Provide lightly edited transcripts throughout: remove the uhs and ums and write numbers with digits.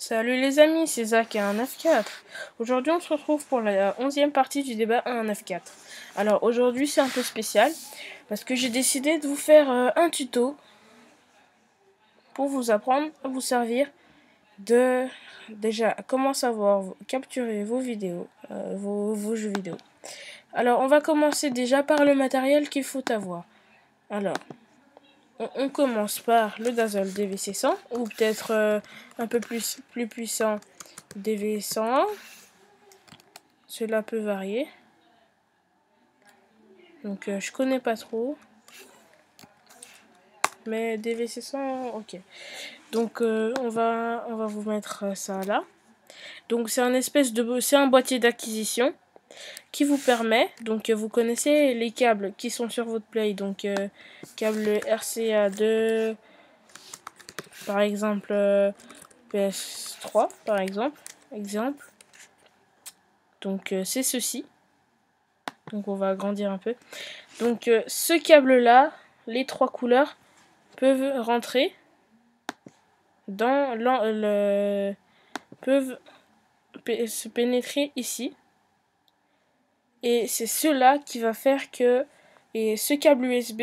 Salut les amis, c'est Zach à 194. Aujourd'hui on se retrouve pour la 11e partie du débat 194. Alors aujourd'hui c'est un peu spécial parce que j'ai décidé de vous faire un tuto pour vous apprendre à vous servir de déjà comment savoir capturer vos vidéos, vos jeux vidéo. Alors on va commencer déjà par le matériel qu'il faut avoir. Alors on commence par le Dazzle DVC100 ou peut-être un peu plus puissant DV101. Cela peut varier. Donc je connais pas trop. Mais DVC100, ok. Donc on va vous mettre ça là. Donc c'est un boîtier d'acquisition qui vous permet, donc vous connaissez les câbles qui sont sur votre play, donc câble RCA2 par exemple, PS3 par exemple, donc c'est ceci. Donc on va agrandir un peu. Donc ce câble là, les trois couleurs peuvent rentrer dans peuvent se pénétrer ici. Et c'est cela qui va faire que ce câble USB,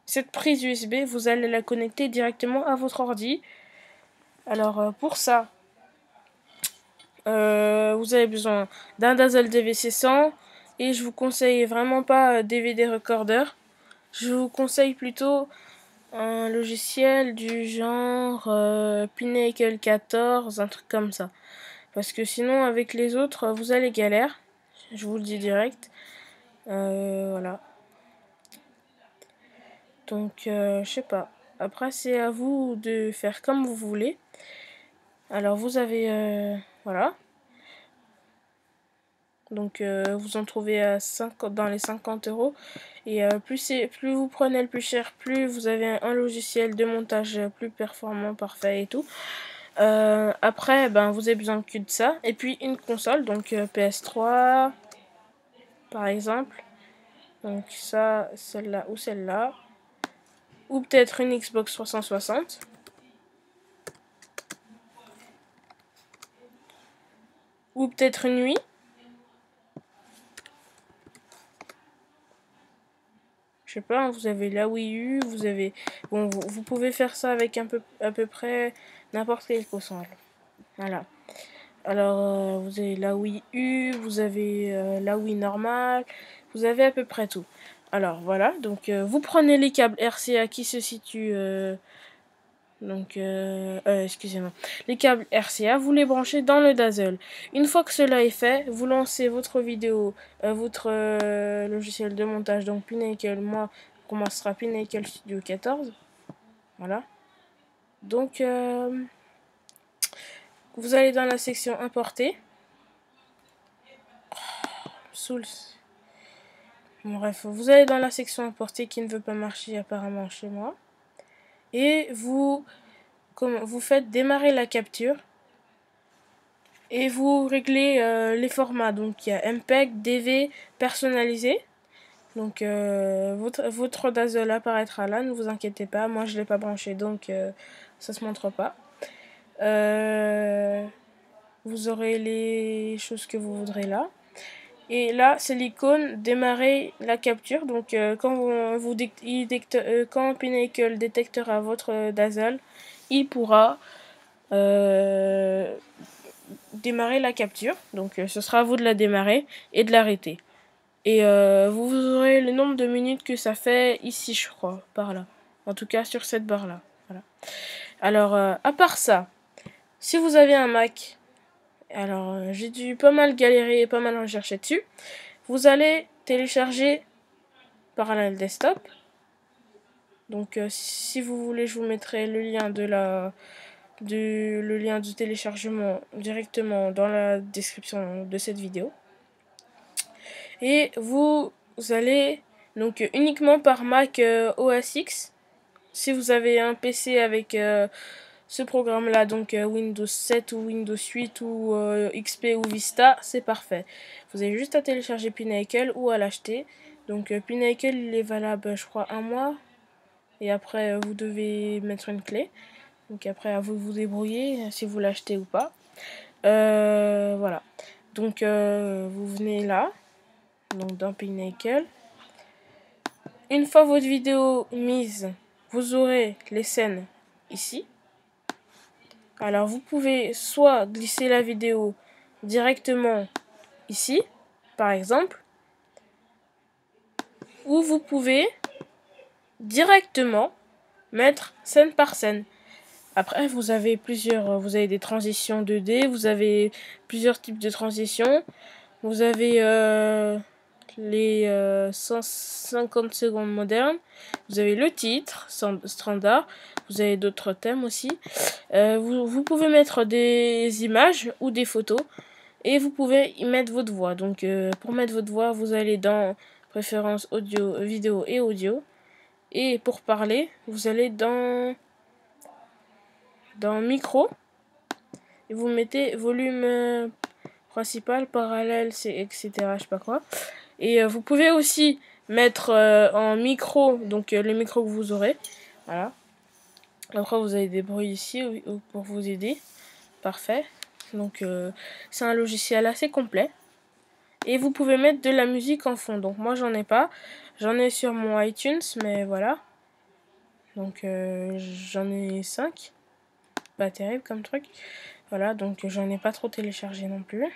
cette prise USB, vous allez la connecter directement à votre ordi. Alors pour ça, vous avez besoin d'un Dazzle DVC100 et je vous conseille vraiment pas DVD Recorder. Je vous conseille plutôt un logiciel du genre Pinnacle 14, un truc comme ça. Parce que sinon avec les autres vous allez galère. Je vous le dis direct. Voilà. Donc je sais pas. Après c'est à vous de faire comme vous voulez. Alors vous avez voilà. Donc vous en trouvez à dans les 50 €. Et plus vous prenez le plus cher, plus vous avez un logiciel de montage plus performant, parfait et tout. Après, vous avez besoin que de ça. Et puis une console, donc PS3 par exemple. Donc ça, celle-là ou celle-là. Ou peut-être une Xbox 360. Ou peut-être une Wii. Je sais pas, vous avez la Wii U, vous avez... Bon, vous pouvez faire ça avec à peu près n'importe quelle console. Voilà. Alors, vous avez la Wii U, vous avez la Wii normale, vous avez à peu près tout. Alors, voilà. Donc, vous prenez les câbles RCA qui se situent... excusez-moi. Les câbles RCA, vous les branchez dans le Dazzle. Une fois que cela est fait, vous lancez votre vidéo, votre logiciel de montage, donc Pinnacle. Moi, pour moi, ce sera Pinnacle Studio 14. Voilà. Donc, vous allez dans la section importer. Souls. Bon, bref, vous allez dans la section importer qui ne veut pas marcher apparemment chez moi. Et vous faites démarrer la capture. Et vous réglez les formats. Donc il y a MPEG, DV, personnalisé. Donc votre Dazzle apparaîtra là, ne vous inquiétez pas. Moi je ne l'ai pas branché, donc ça se montre pas. Vous aurez les choses que vous voudrez là. Et là, c'est l'icône démarrer la capture. Donc quand Pinnacle détectera votre Dazzle, il pourra démarrer la capture. Donc ce sera à vous de la démarrer et de l'arrêter. Et vous aurez le nombre de minutes que ça fait ici, je crois, par là. En tout cas sur cette barre là. Voilà. Alors à part ça, si vous avez un Mac, alors j'ai dû pas mal galérer et pas mal rechercher dessus. Vous allez télécharger Parallel Desktop. Donc si vous voulez, je vous mettrai le lien le lien du téléchargement directement dans la description de cette vidéo. Et vous allez donc uniquement par Mac OS X. Si vous avez un PC avec ce programme là, donc Windows 7 ou Windows 8 ou XP ou Vista, c'est parfait. Vous avez juste à télécharger Pinnacle ou à l'acheter. Donc Pinnacle il est valable je crois un mois. Et après vous devez mettre une clé. Donc après, à vous de vous débrouiller si vous l'achetez ou pas. Voilà. Donc vous venez là, donc dans Pinnacle. Une fois votre vidéo mise, vous aurez les scènes ici. Alors vous pouvez soit glisser la vidéo directement ici, par exemple, ou vous pouvez directement mettre scène par scène. Après, vous avez des transitions 2D, vous avez plusieurs types de transitions. Vous avez les 150 secondes modernes. Vous avez le titre standard. Vous avez d'autres thèmes aussi. Vous pouvez mettre des images ou des photos. Et vous pouvez y mettre votre voix. Donc pour mettre votre voix, vous allez dans préférences audio, vidéo et audio. Et pour parler, vous allez dans micro. Et vous mettez volume principal, parallèle, etc. Je sais pas quoi. Et vous pouvez aussi mettre en micro, donc le micro que vous aurez. Voilà. Après, vous avez des bruits ici pour vous aider. Parfait. Donc, c'est un logiciel assez complet. Et vous pouvez mettre de la musique en fond. Donc, moi, j'en ai pas. J'en ai sur mon iTunes, mais voilà. Donc, j'en ai 5. Pas terrible comme truc. Voilà, donc j'en ai pas trop téléchargé non plus.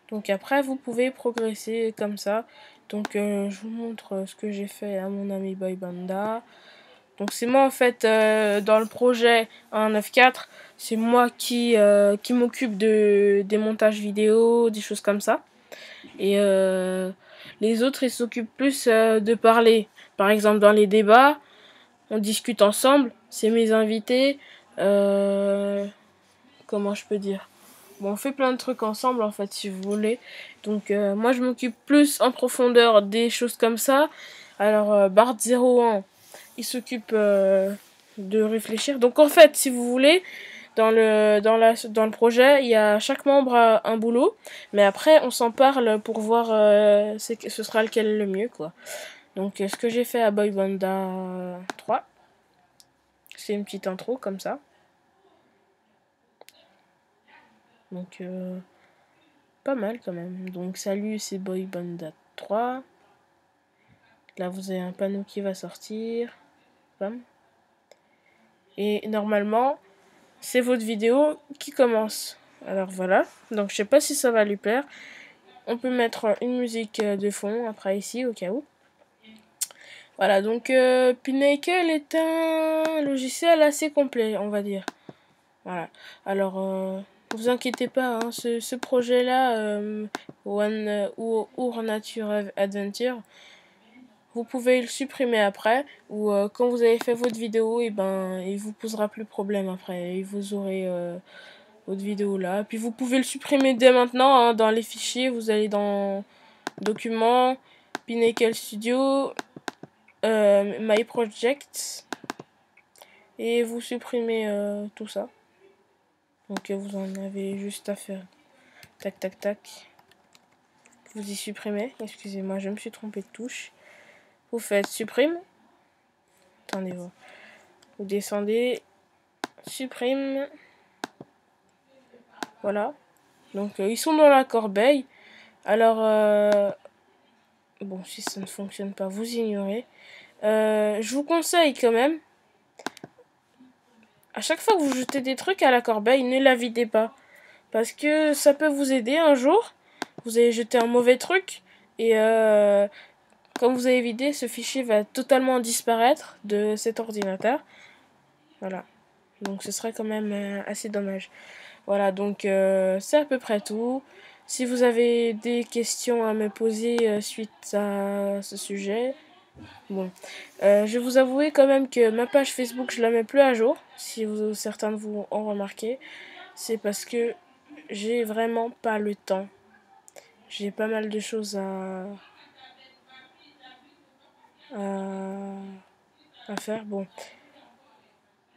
Donc après, vous pouvez progresser comme ça. Donc je vous montre ce que j'ai fait à mon ami Boybanda. Donc c'est moi en fait dans le projet 1.9.4, c'est moi qui m'occupe des montages vidéo, des choses comme ça. Et les autres, ils s'occupent plus de parler. Par exemple, dans les débats, on discute ensemble. C'est mes invités. Comment je peux dire? Bon, on fait plein de trucs ensemble en fait, si vous voulez. Donc moi je m'occupe plus en profondeur des choses comme ça. Alors Bart01, il s'occupe de réfléchir. Donc en fait, si vous voulez, dans le projet, il y a chaque membre a un boulot, mais après on s'en parle pour voir ce sera lequel le mieux quoi. Donc ce que j'ai fait à Boybanda 3, c'est une petite intro comme ça. Donc pas mal quand même. Donc salut, c'est Boybanda 3. Là vous avez un panneau qui va sortir. Bam. Et normalement, c'est votre vidéo qui commence. Alors voilà. Donc je sais pas si ça va lui plaire. On peut mettre une musique de fond après ici au cas où. Voilà, donc Pinnacle est un logiciel assez complet, on va dire. Voilà. Alors vous inquiétez pas, hein, ce projet-là, Our Nature Adventure, vous pouvez le supprimer après, ou quand vous avez fait votre vidéo, et ben, il vous posera plus de problème après, et vous aurez votre vidéo là. Puis vous pouvez le supprimer dès maintenant, hein, dans les fichiers, vous allez dans Documents, Pinnacle Studio, My Projects, et vous supprimez tout ça. Donc vous en avez juste à faire tac tac tac. Vous y supprimez. Excusez-moi, je me suis trompé de touche. Vous faites supprime. Attendez, vous descendez. Supprime. Voilà. Donc ils sont dans la corbeille. Alors bon, si ça ne fonctionne pas, vous ignorez. Je vous conseille quand même, à chaque fois que vous jetez des trucs à la corbeille, ne la videz pas. Parce que ça peut vous aider un jour. Vous avez jeté un mauvais truc. Et quand vous avez vidé, ce fichier va totalement disparaître de cet ordinateur. Voilà. Donc ce serait quand même assez dommage. Voilà, donc c'est à peu près tout. Si vous avez des questions à me poser suite à ce sujet, bon, je vais vous avouer quand même que ma page Facebook, je la mets plus à jour. Si certains de vous ont remarqué, c'est parce que j'ai vraiment pas le temps. J'ai pas mal de choses à faire. Bon,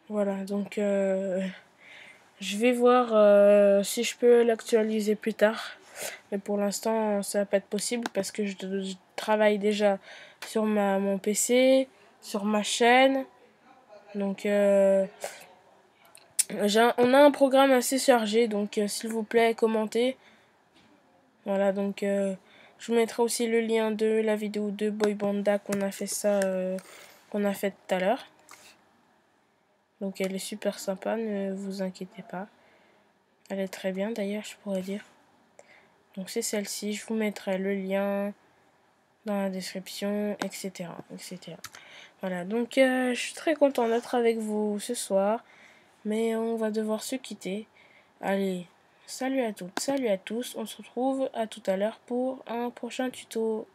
voilà, donc je vais voir si je peux l'actualiser plus tard. Mais pour l'instant, ça va pas être possible parce que je travaille déjà sur mon PC, sur ma chaîne. Donc On a un programme assez chargé, donc s'il vous plaît, commentez. Voilà, donc je vous mettrai aussi le lien de la vidéo de Boy Banda qu'on a fait tout à l'heure. Donc elle est super sympa, ne vous inquiétez pas. Elle est très bien d'ailleurs, je pourrais dire. Donc c'est celle-ci, je vous mettrai le lien dans la description, etc. etc. Voilà, donc je suis très content d'être avec vous ce soir, mais on va devoir se quitter. Allez, salut à toutes, salut à tous, on se retrouve à tout à l'heure pour un prochain tuto.